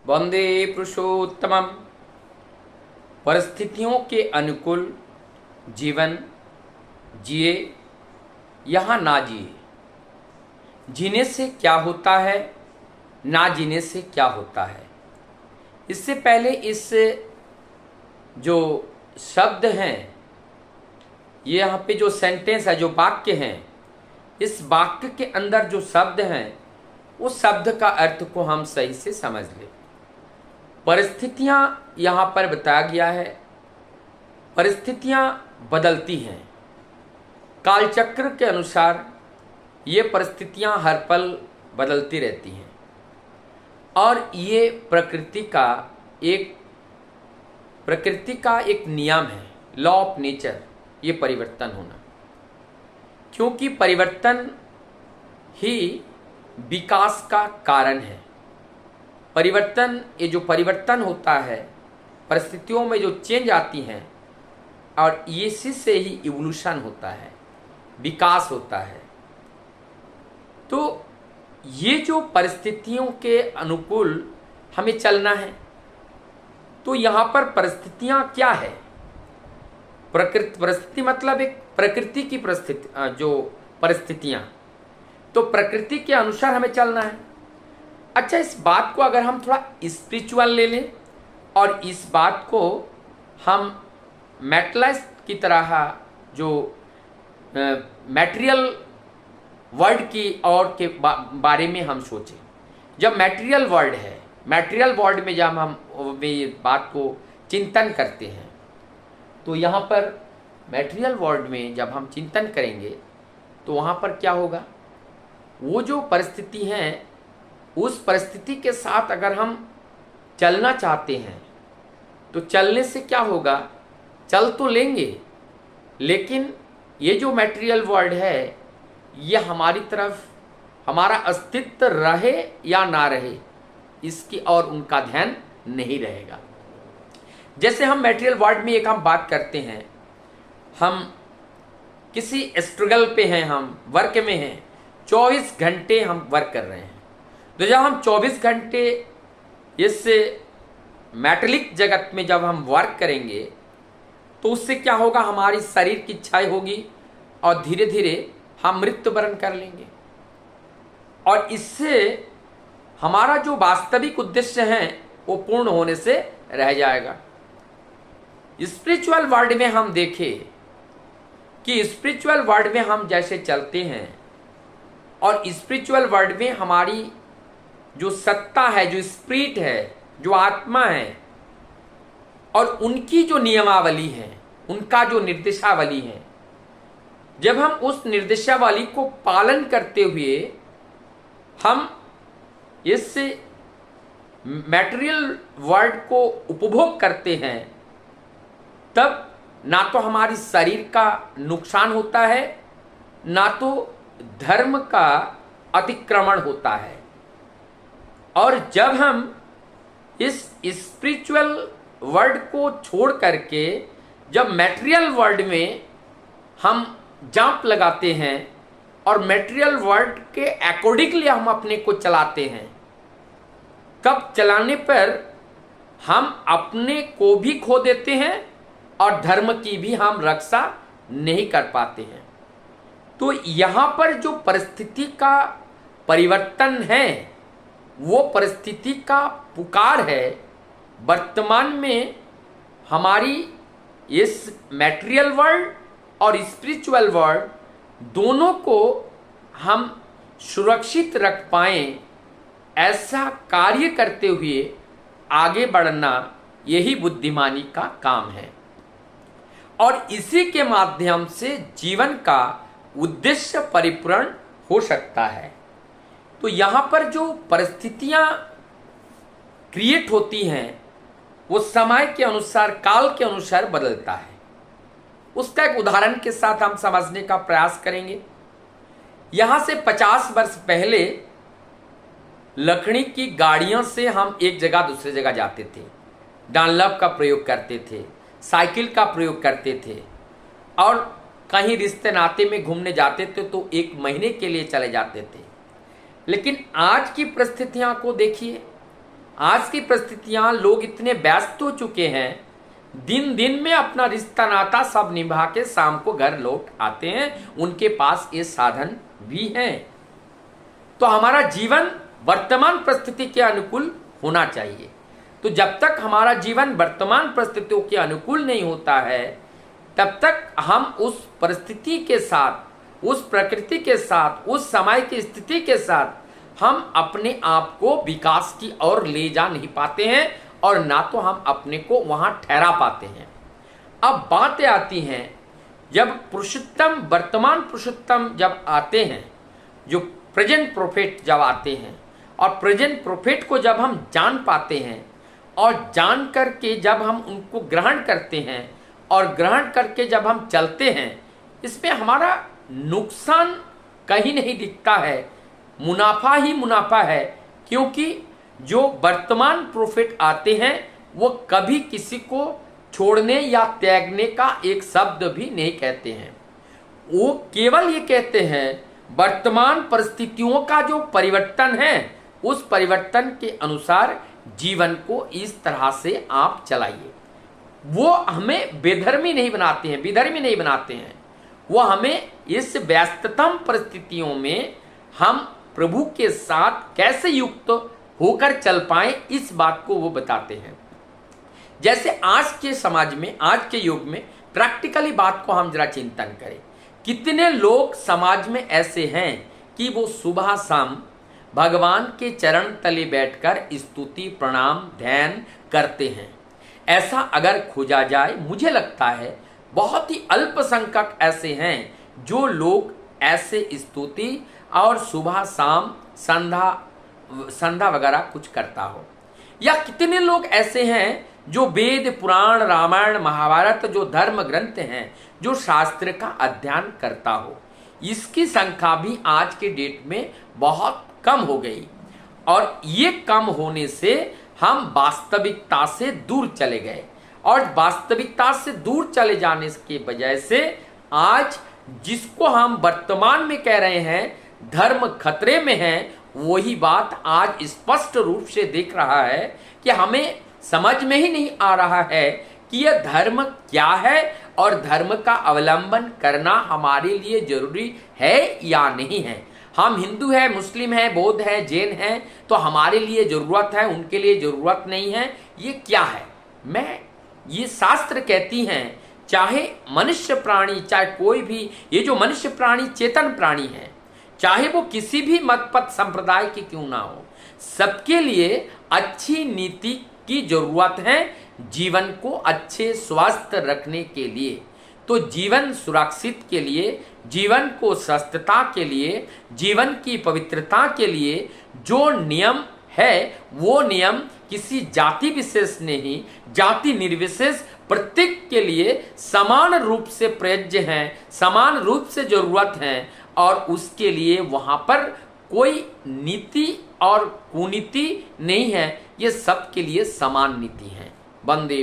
वंदे पुरुषोत्तमम। परिस्थितियों के अनुकूल जीवन जिए यहाँ ना जिए। जीने से क्या होता है, ना जीने से क्या होता है। इससे पहले इस जो शब्द हैं, ये यहाँ पे जो सेंटेंस है, जो वाक्य हैं, इस वाक्य के अंदर जो शब्द हैं उस शब्द का अर्थ को हम सही से समझ लें। परिस्थितियाँ यहाँ पर बताया गया है, परिस्थितियाँ बदलती हैं। कालचक्र के अनुसार ये परिस्थितियाँ हर पल बदलती रहती हैं और ये प्रकृति का एक नियम है, लॉ ऑफ नेचर, ये परिवर्तन होना। क्योंकि परिवर्तन ही विकास का कारण है। परिवर्तन, ये जो परिवर्तन होता है, परिस्थितियों में जो चेंज आती हैं, और इसी से ही इवोल्यूशन होता है, विकास होता है। तो ये जो परिस्थितियों के अनुकूल हमें चलना है, तो यहाँ पर परिस्थितियाँ क्या है? परिस्थिति मतलब एक प्रकृति की परिस्थितियाँ, तो प्रकृति के अनुसार हमें चलना है। अच्छा, इस बात को अगर हम थोड़ा स्पिरिचुअल ले लें और इस बात को हम मेटलाइस्ट की तरह, जो मटेरियल वर्ल्ड की और के बारे में हम सोचें। जब मटेरियल वर्ल्ड है, मटेरियल वर्ल्ड में जब हम ये बात को चिंतन करते हैं, तो यहाँ पर मटेरियल वर्ल्ड में जब हम चिंतन करेंगे तो वहाँ पर क्या होगा? वो जो परिस्थिति हैं, उस परिस्थिति के साथ अगर हम चलना चाहते हैं तो चलने से क्या होगा? चल तो लेंगे, लेकिन ये जो मटेरियल वर्ल्ड है, ये हमारी तरफ, हमारा अस्तित्व रहे या ना रहे, इसकी और उनका ध्यान नहीं रहेगा। जैसे हम मटेरियल वर्ल्ड में एक हम बात करते हैं, हम किसी स्ट्रगल पे हैं, हम वर्क में हैं, 24 घंटे हम वर्क कर रहे हैं। तो जब हम 24 घंटे इस मेटलिक जगत में जब हम वर्क करेंगे तो उससे क्या होगा? हमारी शरीर की इच्छाएं होगी और धीरे धीरे हम मृत्युवरण कर लेंगे, और इससे हमारा जो वास्तविक उद्देश्य है वो पूर्ण होने से रह जाएगा। स्पिरिचुअल वर्ल्ड में हम देखें कि स्पिरिचुअल वर्ल्ड में हम जैसे चलते हैं और स्पिरिचुअल वर्ल्ड में हमारी जो सत्ता है, जो स्पिरिट है, जो आत्मा है, और उनकी जो नियमावली है, उनका जो निर्देशावली है, जब हम उस निर्देशावली को पालन करते हुए हम इस मटेरियल वर्ल्ड को उपभोग करते हैं, तब ना तो हमारी शरीर का नुकसान होता है, ना तो धर्म का अतिक्रमण होता है। और जब हम इस स्पिरिचुअल वर्ल्ड को छोड़ करके जब मटेरियल वर्ल्ड में हम जंप लगाते हैं और मटेरियल वर्ल्ड के अकॉर्डिंगली हम अपने को चलाते हैं, कब चलाने पर हम अपने को भी खो देते हैं और धर्म की भी हम रक्षा नहीं कर पाते हैं। तो यहाँ पर जो परिस्थिति का परिवर्तन है, वो परिस्थिति का पुकार है। वर्तमान में हमारी इस मटेरियल वर्ल्ड और स्पिरिचुअल वर्ल्ड दोनों को हम सुरक्षित रख पाएं, ऐसा कार्य करते हुए आगे बढ़ना, यही बुद्धिमानी का काम है। और इसी के माध्यम से जीवन का उद्देश्य परिपूर्ण हो सकता है। तो यहाँ पर जो परिस्थितियाँ क्रिएट होती हैं, वो समय के अनुसार, काल के अनुसार बदलता है। उसका एक उदाहरण के साथ हम समझने का प्रयास करेंगे। यहाँ से 50 वर्ष पहले लकड़ी की गाड़ियों से हम एक जगह दूसरे जगह जाते थे, डनलप का प्रयोग करते थे, साइकिल का प्रयोग करते थे, और कहीं रिश्ते नाते में घूमने जाते थे तो 1 महीने के लिए चले जाते थे। लेकिन आज की परिस्थितियों को देखिए, आज की परिस्थितियां, लोग इतने व्यस्त हो चुके हैं, दिन दिन में अपना रिश्ता नाता सब निभा के शाम को घर लौट आते हैं, उनके पास ये साधन भी हैं। तो हमारा जीवन वर्तमान परिस्थिति के अनुकूल होना चाहिए। तो जब तक हमारा जीवन वर्तमान परिस्थितियों के अनुकूल नहीं होता है, तब तक हम उस परिस्थिति के साथ, उस प्रकृति के साथ, उस समय की स्थिति के साथ हम अपने आप को विकास की ओर ले जा नहीं पाते हैं, और ना तो हम अपने को वहां ठहरा पाते हैं। अब बातें आती हैं, जब पुरुषोत्तम, वर्तमान पुरुषोत्तम जब आते हैं, जो प्रेजेंट प्रोफेट जब आते हैं, और प्रेजेंट प्रोफेट को जब हम जान पाते हैं, और जान करके जब हम उनको ग्रहण करते हैं, और ग्रहण करके जब हम चलते हैं, इसमें हमारा नुकसान कहीं नहीं दिखता है, मुनाफा ही मुनाफा है। क्योंकि जो वर्तमान प्रोफेट आते हैं, वो कभी किसी को छोड़ने या त्यागने का एक शब्द भी नहीं कहते हैं। वो केवल ये कहते हैं, वर्तमान परिस्थितियों का जो परिवर्तन है, उस परिवर्तन के अनुसार जीवन को इस तरह से आप चलाइए। वो हमें बेधर्मी नहीं बनाते हैं, विधर्मी नहीं बनाते हैं। वो हमें इस व्यस्ततम परिस्थितियों में हम प्रभु के साथ कैसे युक्त होकर चल पाएं, इस बात को वो बताते हैं। जैसे आज के समाज में, आज के युग में प्रैक्टिकली बात को हम जरा चिंतन करें, कितने लोग समाज में ऐसे हैं कि वो सुबह शाम भगवान के चरण तले बैठकर स्तुति, प्रणाम, ध्यान करते हैं। ऐसा अगर खोजा जाए, मुझे लगता है बहुत ही अल्पसंख्यक ऐसे हैं जो लोग ऐसे स्तुति और सुबह शाम संध्या वगैरह कुछ करता हो। या कितने लोग ऐसे हैं जो वेद, पुराण, रामायण, महाभारत, जो धर्म ग्रंथ हैं, जो शास्त्र का अध्ययन करता हो। इसकी संख्या भी आज के डेट में बहुत कम हो गई, और ये कम होने से हम वास्तविकता से दूर चले गए, और वास्तविकता से दूर चले जाने के वजह से आज जिसको हम वर्तमान में कह रहे हैं धर्म खतरे में है, वही बात आज स्पष्ट रूप से दिख रहा है कि हमें समझ में ही नहीं आ रहा है कि यह धर्म क्या है, और धर्म का अवलंबन करना हमारे लिए जरूरी है या नहीं है। हम हिंदू हैं, मुस्लिम हैं, बौद्ध हैं, जैन हैं, तो हमारे लिए जरूरत है, उनके लिए जरूरत नहीं है, ये क्या है? ये शास्त्र कहती हैं, चाहे मनुष्य प्राणी, चाहे कोई भी, ये जो मनुष्य प्राणी चेतन प्राणी है, चाहे वो किसी भी मत पथ संप्रदाय की क्यों ना हो, सबके लिए अच्छी नीति की जरूरत है जीवन को अच्छे स्वस्थ रखने के लिए। तो जीवन सुरक्षित के लिए, जीवन को स्वस्थता के लिए, जीवन की पवित्रता के लिए जो नियम है, वो नियम किसी जाति विशेष नहीं, जाति निर्विशेष प्रत्येक के लिए समान रूप से प्रयोज्य हैं, समान रूप से जरूरत है, और उसके लिए वहां पर कोई नीति और कुनीति नहीं है, ये सबके लिए समान नीति है। वंदे